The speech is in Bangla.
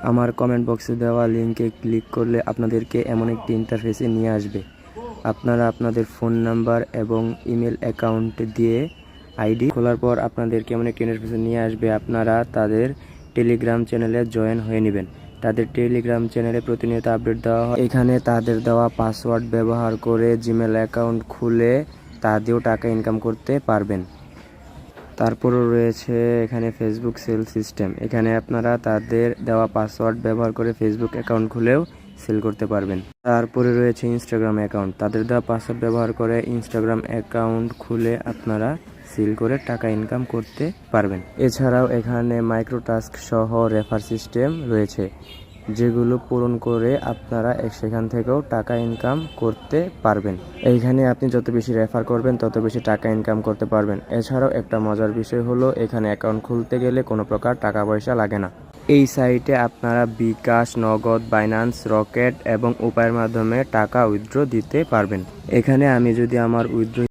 আমার কমেন্ট বক্সে দেওয়া লিঙ্কে ক্লিক করলে আপনাদেরকে এমন একটি ইন্টারফেসে নিয়ে আসবে। আপনারা আপনাদের ফোন নাম্বার এবং ইমেল অ্যাকাউন্ট দিয়ে আইডি খোলার পর আপনাদেরকে এমন একটি ইন্টারফেসে নিয়ে আসবে। আপনারা তাদের টেলিগ্রাম চ্যানেলে জয়েন হয়ে নেবেন। তাদের টেলিগ্রাম চ্যানেলে প্রতিনিয়ত আপডেট দেওয়া হয়। এখানে তাদের দেওয়া পাসওয়ার্ড ব্যবহার করে জিমেল অ্যাকাউন্ট খুলে তা দিয়েও টাকা ইনকাম করতে পারবেন। তারপরও রয়েছে এখানে ফেসবুক সেল সিস্টেম। এখানে আপনারা তাদের দেওয়া পাসওয়ার্ড ব্যবহার করে ফেসবুক অ্যাকাউন্ট খুলেও সেল করতে পারবেন। তারপরে রয়েছে ইনস্টাগ্রাম অ্যাকাউন্ট। তাদের দেওয়া পাসওয়ার্ড ব্যবহার করে ইনস্টাগ্রাম অ্যাকাউন্ট খুলে আপনারা সেল করে টাকা ইনকাম করতে পারবেন। এছাড়াও এখানে মাইক্রোটাস্ক সহ রেফার সিস্টেম রয়েছে, যেগুলো পূরণ করে আপনারা সেখান থেকেও টাকা ইনকাম করতে পারবেন। এইখানে আপনি যত বেশি রেফার করবেন তত বেশি টাকা ইনকাম করতে পারবেন। এছাড়াও একটা মজার বিষয় হলো এখানে অ্যাকাউন্ট খুলতে গেলে কোনো প্রকার টাকা পয়সা লাগে না। এই সাইটে আপনারা বিকাশ, নগদ, বাইন্যান্স, রকেট এবং উপায়ের মাধ্যমে টাকা উইথড্র দিতে পারবেন। এখানে আমি যদি আমার উইথড্র